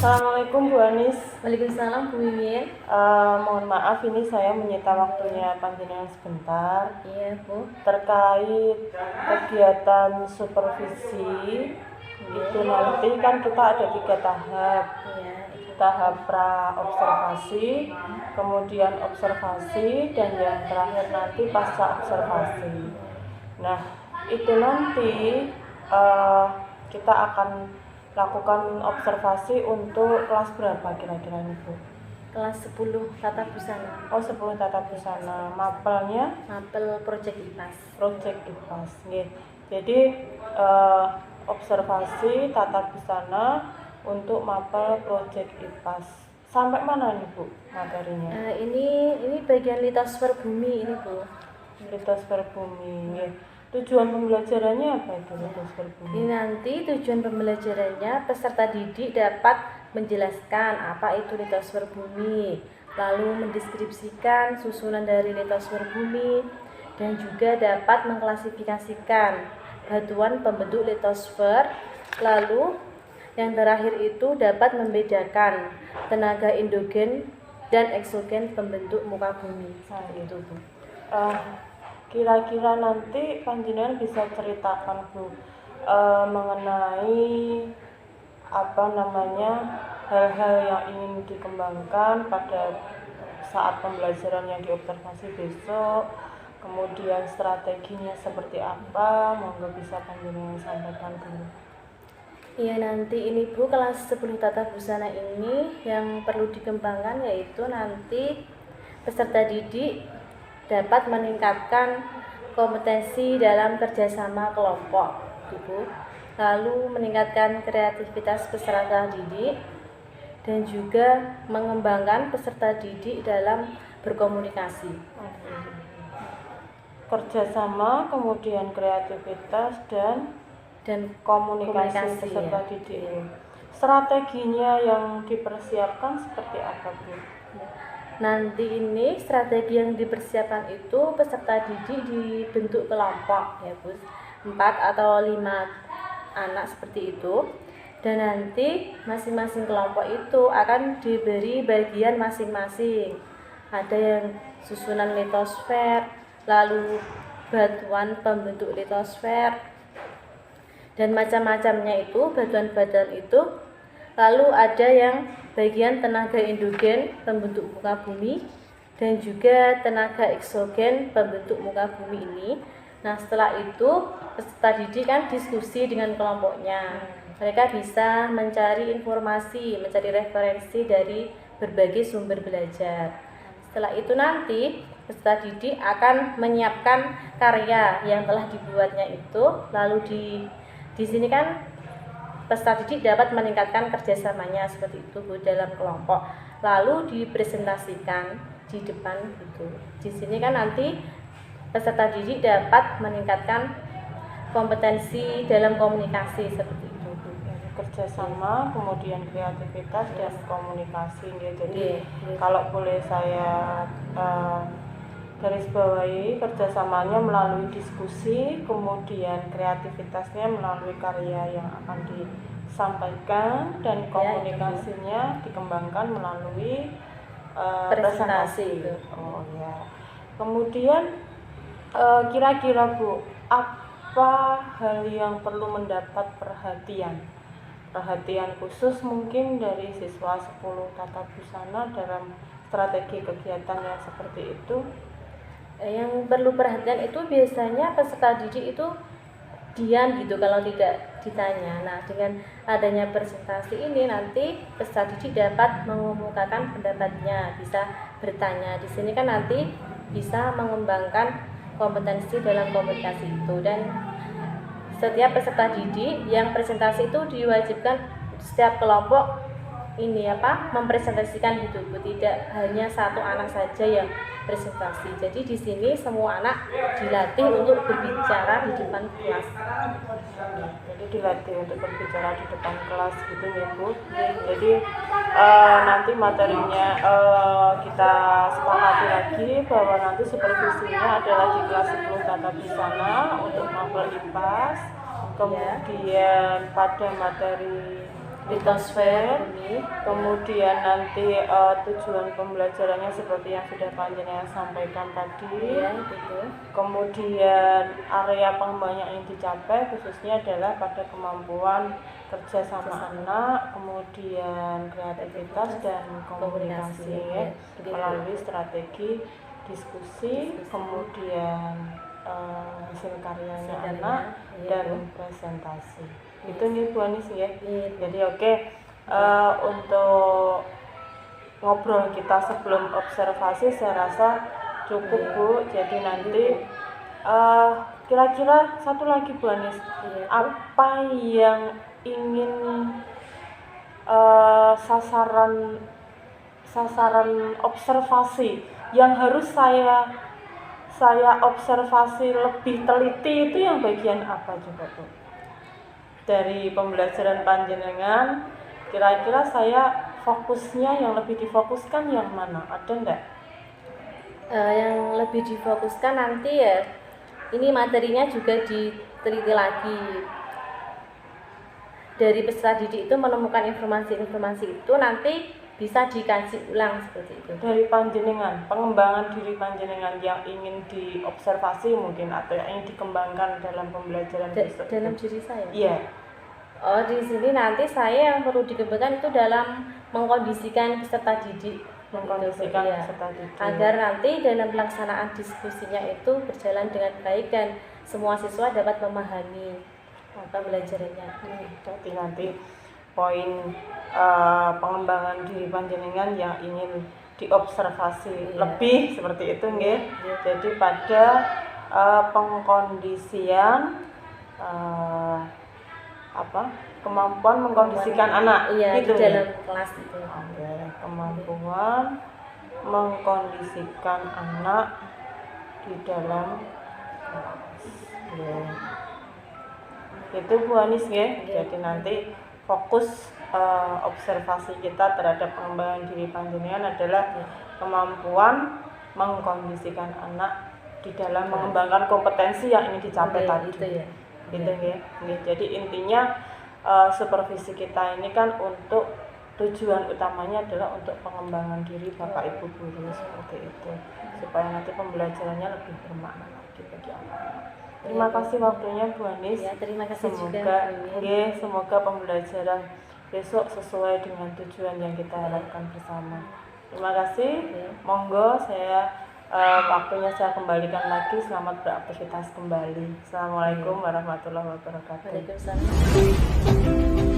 Assalamualaikum Bu Anis. Waalaikumsalam Bu Mimin. Mohon maaf ini saya menyita waktunya panjenengan sebentar. Iya Bu. Terkait kegiatan supervisi itu nanti kan kita ada 3 tahap. Iya. Tahap pra observasi, kemudian observasi, dan yang terakhir nanti pasca observasi. Nah itu nanti kita akan lakukan observasi untuk kelas berapa kira-kira nih Bu? Kelas 10 tata busana. Oh 10 tata busana. Mapelnya? Mapel Project IPAS. Project IPAS. Nih. Jadi observasi tata busana untuk mapel Project IPAS. Sampai mana nih Bu materinya? Ini bagian litosfer bumi ini Bu. Litosfer bumi. Nih. Tujuan pembelajarannya apa itu litosfer bumi? Ini nanti tujuan pembelajarannya peserta didik dapat menjelaskan apa itu litosfer bumi, lalu mendeskripsikan susunan dari litosfer bumi, dan juga dapat mengklasifikasikan batuan pembentuk litosfer. Lalu yang terakhir itu dapat membedakan tenaga endogen dan eksogen pembentuk muka bumi. Itu Bu. Kira-kira nanti panjenengan bisa ceritakan Bu mengenai hal-hal yang ingin dikembangkan pada saat pembelajaran yang diobservasi besok, kemudian strateginya seperti apa, monggo bisa panjenengan sampaikan dulu. Iya, nanti ini Bu, kelas 10 tata busana ini yang perlu dikembangkan yaitu nanti peserta didik dapat meningkatkan kompetensi dalam kerjasama kelompok, Bu. Lalu meningkatkan kreativitas peserta didik dan juga mengembangkan peserta didik dalam berkomunikasi. Kerjasama, kemudian kreativitas dan komunikasi peserta didik. Strateginya yang dipersiapkan seperti apa Bu? Nanti ini strategi yang dipersiapkan itu peserta didik dibentuk kelompok ya Bu, 4 atau 5 anak seperti itu, dan nanti masing-masing kelompok itu akan diberi bagian masing-masing. Ada yang susunan litosfer, lalu batuan pembentuk litosfer, dan macam-macamnya itu batuan-batuan itu. Lalu ada yang bagian tenaga endogen pembentuk muka bumi dan juga tenaga eksogen pembentuk muka bumi ini. Nah setelah itu peserta didik kan diskusi dengan kelompoknya. Mereka bisa mencari informasi, mencari referensi dari berbagai sumber belajar. Setelah itu nanti peserta didik akan menyiapkan karya yang telah dibuatnya itu. Lalu di sini kan peserta didik dapat meningkatkan kerjasamanya seperti itu Bu dalam kelompok, lalu dipresentasikan di depan gitu. Di sini kan nanti peserta didik dapat meningkatkan kompetensi dalam komunikasi seperti itu Bu. Kerjasama, kemudian kreativitas dan komunikasi ya. Jadi kalau boleh saya garis bawahi, kerjasamanya melalui diskusi, kemudian kreativitasnya melalui karya yang akan disampaikan, dan komunikasinya dikembangkan melalui presentasi. Oh ya. Kemudian kira-kira Bu, apa hal yang perlu mendapat perhatian khusus mungkin dari siswa 10 tata busana dalam strategi kegiatan yang seperti itu? Yang perlu perhatian itu biasanya peserta didik itu diam gitu kalau tidak ditanya. Nah dengan adanya presentasi ini nanti peserta didik dapat mengemukakan pendapatnya, bisa bertanya. Di sini kan nanti bisa mengembangkan kompetensi dalam komunikasi itu, dan setiap peserta didik yang presentasi itu diwajibkan setiap kelompok ini mempresentasikan gitu Bu, tidak hanya satu anak saja yang presentasi. Jadi di sini semua anak dilatih untuk berbicara di depan kelas. Jadi dilatih untuk berbicara di depan kelas gitu ya Bu. Jadi nanti materinya kita sepakati lagi bahwa nanti supervisinya adalah di kelas 10 tata busana untuk mapel IPAS. Kemudian pada materi litosfer bumi. Kemudian nanti tujuan pembelajarannya seperti yang sudah panjenengan sampaikan tadi. Ya, itu. Kemudian area pengembangan yang ingin dicapai khususnya adalah pada kemampuan kerja sama anak, kemudian kreativitas dan komunikasi ya, melalui strategi diskusi, kemudian hasil karyanya anak dan presentasi. Itu nih Bu Anis ya. Jadi oke, untuk ngobrol kita sebelum observasi saya rasa cukup Bu. Jadi nanti kira-kira satu lagi Bu Anis, apa yang ingin sasaran observasi yang harus saya observasi lebih teliti itu yang bagian apa coba Bu? Dari pembelajaran panjenengan kira-kira saya fokusnya yang lebih difokuskan yang mana? Ada enggak? Yang lebih difokuskan nanti ya, ini materinya juga diteliti lagi. Dari peserta didik itu menemukan informasi-informasi itu nanti bisa dikaji ulang seperti itu. Dari panjenengan, pengembangan diri panjenengan yang ingin diobservasi mungkin atau yang ingin dikembangkan dalam pembelajaran dalam diri saya. Iya. Oh, di sini nanti saya yang perlu dikembangkan itu dalam mengkondisikan peserta didik, peserta didik agar nanti dalam pelaksanaan diskusinya itu berjalan dengan baik dan semua siswa dapat memahami pembelajarannya. Jadi nanti poin pengembangan diri panjenengan yang ingin diobservasi lebih seperti itu nggih. Jadi pada pengkondisian kemampuan mengkondisikan anak itu dalam kelas itu. Oke, kemampuan mengkondisikan anak di dalam kelas. Itu Bu Anis ya. Jadi nanti fokus observasi kita terhadap pengembangan diri panjenengan adalah kemampuan mengkondisikan anak di dalam mengembangkan kompetensi yang ingin dicapai tadi. Itu ya. Gitu ya. Jadi intinya supervisi kita ini kan untuk tujuan utamanya adalah untuk pengembangan diri Bapak Ibu guru seperti itu, supaya nanti pembelajarannya lebih bermakna lagi bagi anak-anak. Terima kasih waktunya Bu Anis. Ya, terima kasih semoga juga. Semoga pembelajaran besok sesuai dengan tujuan yang kita harapkan bersama. Terima kasih. Monggo saya waktunya saya kembalikan lagi. Selamat beraktivitas kembali. Assalamualaikum warahmatullahi wabarakatuh. Waalaikumsalam.